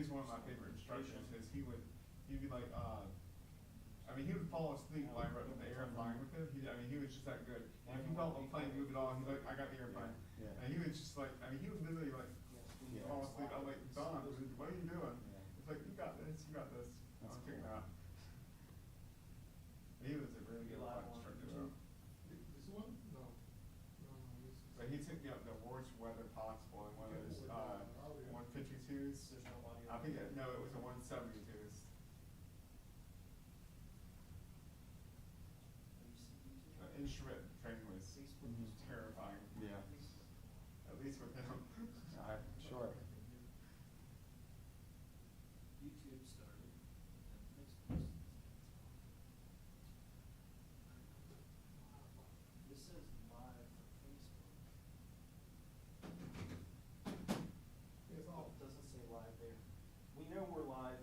was one of my favorite instructors because he'd be like, I mean, he would fall asleep while I wrote the airplane with him. I mean, he was just that good. And if he felt the plane move at all, he's like, I got the airplane. Yeah. And he was just like, I mean, he would literally like fall asleep. I'm like, Don, what are you doing? It's like, you got this, you got this. I'll check it out. He was a really good flight instructor though. This one? No. But he took me up the worst weather possible in one of those 152s. I think no, it was a 172s. Instrument training was terrifying. Yeah. At least with him. Sure. YouTube started. This says live for Facebook. It's all. It doesn't say live there. We know we're live.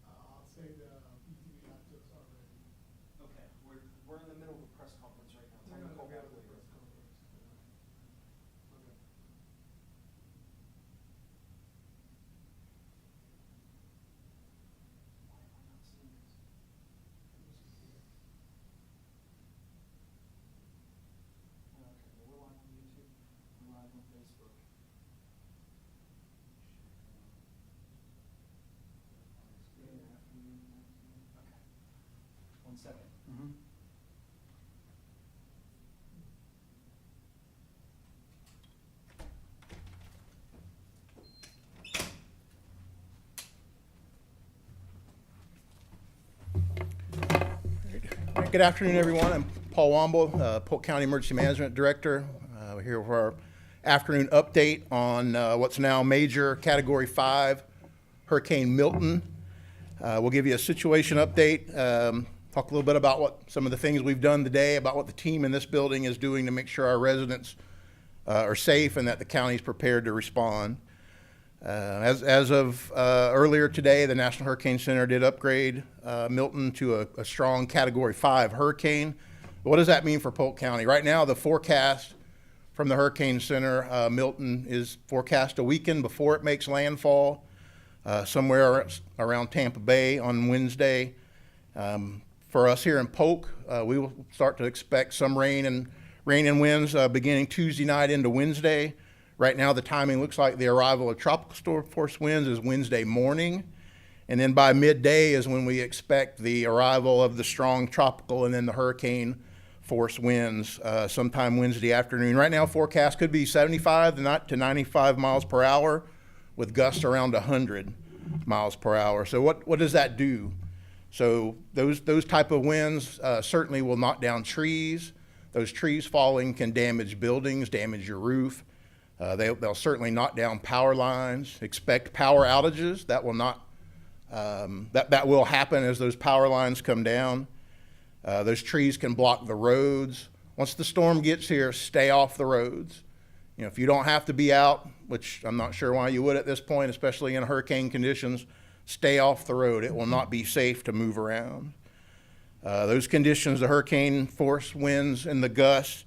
I'll say the BTV got to us already. Okay, we're in the middle of a press conference right now. Tell me to call back later. Press conference. Okay. Why am I not seeing this? Okay, we're live on YouTube. We're live on Facebook. Good afternoon. Okay. 1 second. Mm-hmm. Good afternoon, everyone. I'm Paul Womble, Polk County Emergency Management Director. We're here for our afternoon update on what's now major Category 5 Hurricane Milton. We'll give you a situation update, talk a little bit about what some of the things we've done today, about what the team in this building is doing to make sure our residents are safe and that the county is prepared to respond. As of earlier today, the National Hurricane Center did upgrade Milton to a strong Category 5 hurricane. But what does that mean for Polk County? Right now, the forecast from the Hurricane Center, Milton is forecast to weaken before it makes landfall, somewhere around Tampa Bay on Wednesday. For us here in Polk, we will start to expect some rain and winds beginning Tuesday night into Wednesday. Right now, the timing looks like the arrival of tropical storm force winds is Wednesday morning. And then by midday is when we expect the arrival of the strong tropical and then the hurricane force winds sometime Wednesday afternoon. Right now, forecast could be 75 to 95 miles per hour with gusts around 100 miles per hour. So what does that do? So those type of winds certainly will knock down trees. Those trees falling can damage buildings, damage your roof. They'll certainly knock down power lines. Expect power outages. That will not. That will happen as those power lines come down. Those trees can block the roads. Once the storm gets here, stay off the roads. You know, if you don't have to be out, which I'm not sure why you would at this point, especially in hurricane conditions, stay off the road. It will not be safe to move around. Those conditions, the hurricane force winds and the gusts,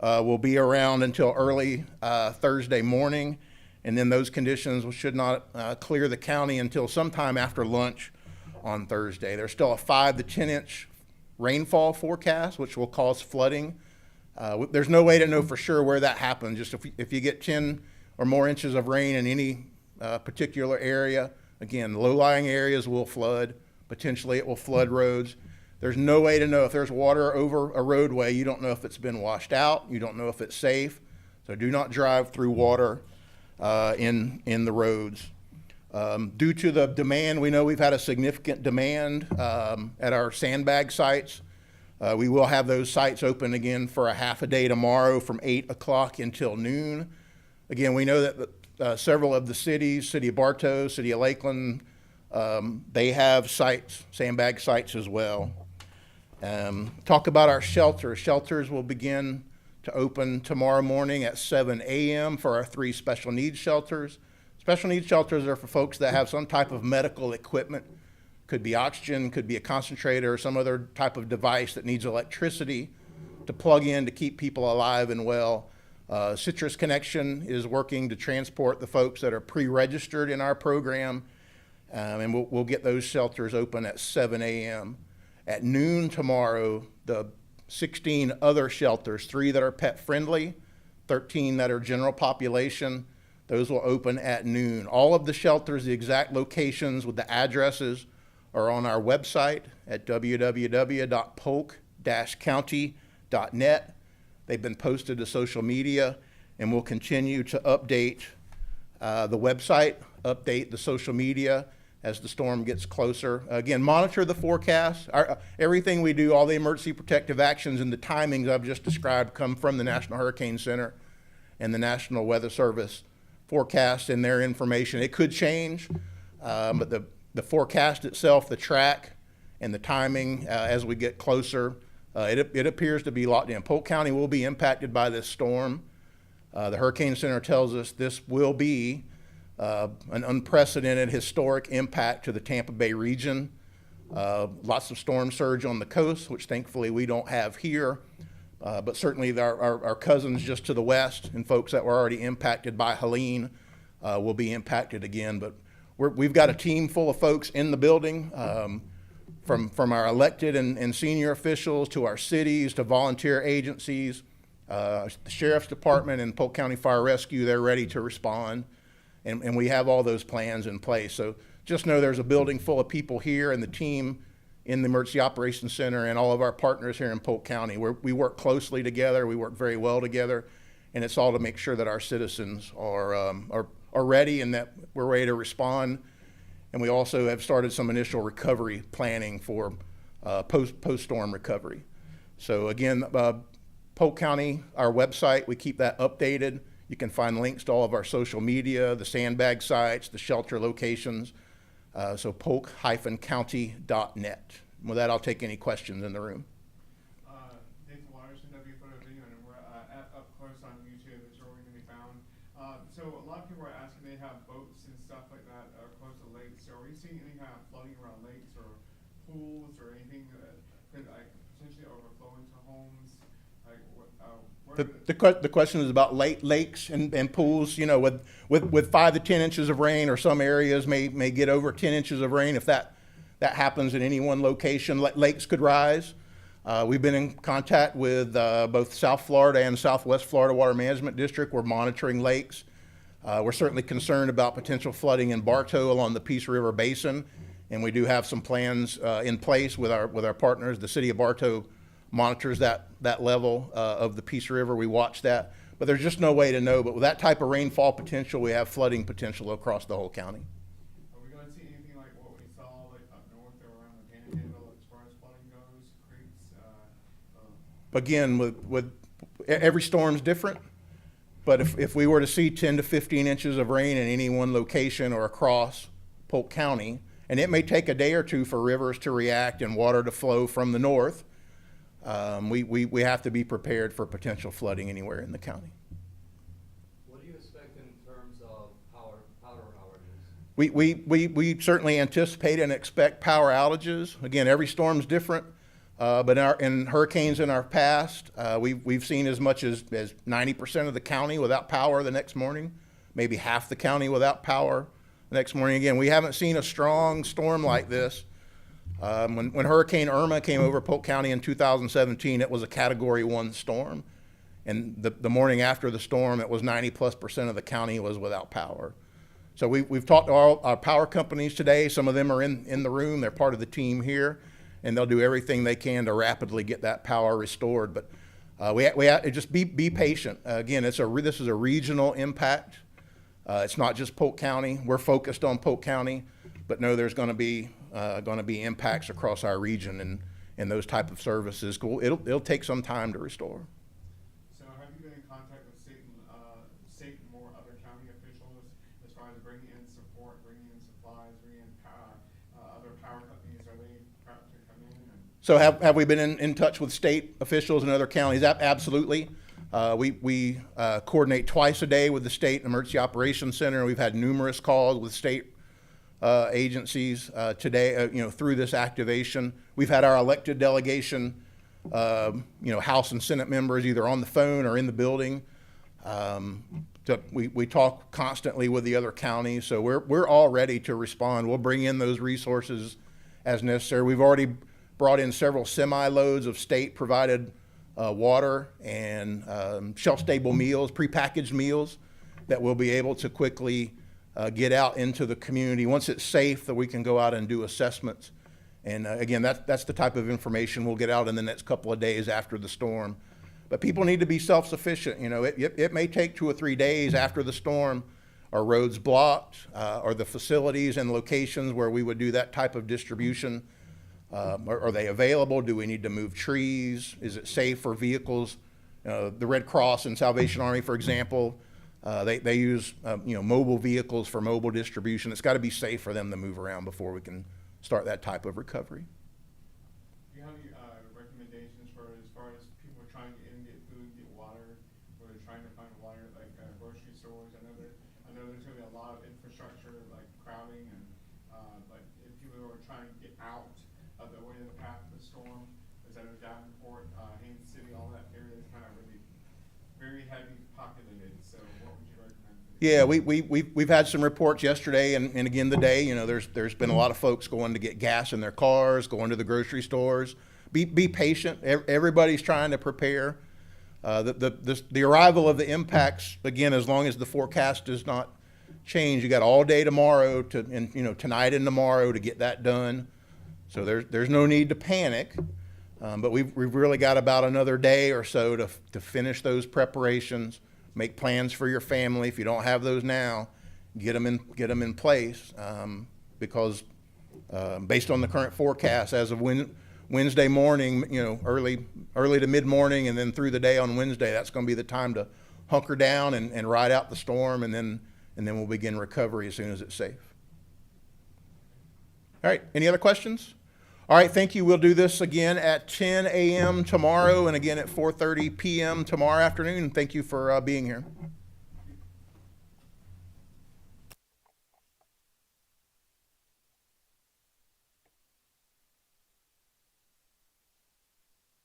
will be around until early Thursday morning, and then those conditions should not clear the county until sometime after lunch on Thursday. There's still a 5 to 10 inch rainfall forecast, which will cause flooding. There's no way to know for sure where that happens. Just if you get 10 or more inches of rain in any particular area, again, low-lying areas will flood. Potentially it will flood roads. There's no way to know if there's water over a roadway. You don't know if it's been washed out. You don't know if it's safe. So do not drive through water in the roads. Due to the demand, we know we've had a significant demand at our sandbag sites. We will have those sites open again for a half a day tomorrow from 8 o'clock until noon. Again, we know that several of the cities, City of Bartow, City of Lakeland, they have sites, sandbag sites as well. Talk about our shelters. Shelters will begin to open tomorrow morning at 7 a.m. for our 3 special needs shelters. Special needs shelters are for folks that have some type of medical equipment. Could be oxygen, could be a concentrator, or some other type of device that needs electricity to plug in to keep people alive and well Citrus Connection is working to transport the folks that are pre-registered in our program, and we'll get those shelters open at 7 a.m. At noon tomorrow, the 16 other shelters, 3 that are pet friendly, 13 that are general population, those will open at noon. All of the shelters, the exact locations with the addresses, are on our website at www.polk-county.net. They've been posted to social media, and we'll continue to update the website, update the social media as the storm gets closer. Again, monitor the forecast. Everything we do, all the emergency protective actions and the timings I've just described come from the National Hurricane Center and the National Weather Service forecast and their information. It could change, but the forecast itself, the track, and the timing as we get closer, it appears to be locked in. Polk County will be impacted by this storm. The Hurricane Center tells us this will be an unprecedented historic impact to the Tampa Bay region. Lots of storm surge on the coast, which thankfully we don't have here. But certainly our cousins just to the west and folks that were already impacted by Helene will be impacted again. But we've got a team full of folks in the building, from our elected and senior officials to our cities to volunteer agencies, the Sheriff's Department and Polk County Fire Rescue. They're ready to respond, and we have all those plans in place. So just know there's a building full of people here and the team in the Emergency Operations Center and all of our partners here in Polk County. We work closely together. We work very well together, and it's all to make sure that our citizens are ready and that we're ready to respond. And we also have started some initial recovery planning for post-storm recovery. So again, Polk County, our website, we keep that updated. You can find links to all of our social media, the sandbag sites, the shelter locations. So polk-county.net. With that, I'll take any questions in the room. Nathan Watterson, WFOW, and we're up close on YouTube. It's where we're going to be found. So a lot of people are asking, they have boats and stuff like that close to lakes. So are you seeing any kind of flooding around lakes or pools or anything that could potentially overflow into homes? The question is about lakes and pools. You know, with 5 to 10 inches of rain, or some areas may get over 10 inches of rain. If that happens in any one location, lakes could rise. We've been in contact with both South Florida and Southwest Florida Water Management District. We're monitoring lakes. We're certainly concerned about potential flooding in Bartow along the Peace River Basin, and we do have some plans in place with our partners. The city of Bartow monitors that level of the Peace River. We watch that, but there's just no way to know. But with that type of rainfall potential, we have flooding potential across the whole county. Are we going to see anything like what we saw like up north or around the Panhandle as far as flooding goes, creeks? Again, with every storm's different, but if we were to see 10 to 15 inches of rain in any one location or across Polk County, and it may take a day or two for rivers to react and water to flow from the north, we have to be prepared for potential flooding anywhere in the county. What do you expect in terms of power outages? We certainly anticipate and expect power outages. Again, every storm's different, but in hurricanes in our past, we've seen as much as 90% of the county without power the next morning, maybe half the county without power the next morning. Again, we haven't seen a strong storm like this. When Hurricane Irma came over Polk County in 2017, it was a Category 1 storm. And the morning after the storm, it was 90+% of the county was without power. So we've talked to all our power companies today. Some of them are in the room. They're part of the team here, and they'll do everything they can to rapidly get that power restored. But we have to just be patient. Again, this is a regional impact. It's not just Polk County. We're focused on Polk County, but no, there's going to be impacts across our region and those type of services. It'll take some time to restore. So have you been in contact with state and more other county officials as far as bringing in support, bringing in supplies, bringing in other power companies? Are they prepped to come in? So have we been in touch with state officials in other counties? Absolutely. We coordinate twice a day with the State Emergency Operations Center. We've had numerous calls with state agencies today, through this activation. We've had our elected delegation, House and Senate members either on the phone or in the building. We talk constantly with the other counties, so we're all ready to respond. We'll bring in those resources as necessary. We've already brought in several semi-loads of state-provided water and shelf-stable meals, prepackaged meals that we'll be able to quickly get out into the community. Once it's safe, that we can go out and do assessments. And again, that's the type of information we'll get out in the next couple of days after the storm. But people need to be self-sufficient. You know, it may take 2 or 3 days after the storm. Are roads blocked? Are the facilities and locations where we would do that type of distribution, are they available? Do we need to move trees? Is it safe for vehicles? The Red Cross and Salvation Army, for example, they use mobile vehicles for mobile distribution. It's got to be safe for them to move around before we can start that type of recovery. Do you have any recommendations for as far as people are trying to get in, get food, get water, or they're trying to find water like grocery stores? I know there's going to be a lot of infrastructure like crowding, and but if people are trying to get out of the way of the path of the storm, as I know Davenport, Haines City, all that area is kind of really very heavy populated. So what would you recommend? Yeah, we've had some reports yesterday and again today. You know, there's been a lot of folks going to get gas in their cars, going to the grocery stores. Be patient. Everybody's trying to prepare. The arrival of the impacts, again, as long as the forecast does not change, you got all day tomorrow tonight and tomorrow to get that done. So there's no need to panic. But we've really got about another day or so to finish those preparations. Make plans for your family. If you don't have those now, get them in place, because based on the current forecast, as of Wednesday morning, early to mid morning, and then through the day on Wednesday, that's going to be the time to hunker down and ride out the storm, and then we'll begin recovery as soon as it's safe. All right. Any other questions? All right, thank you. We'll do this again at 10 a.m. tomorrow and again at 4:30 p.m. tomorrow afternoon. Thank you for being here.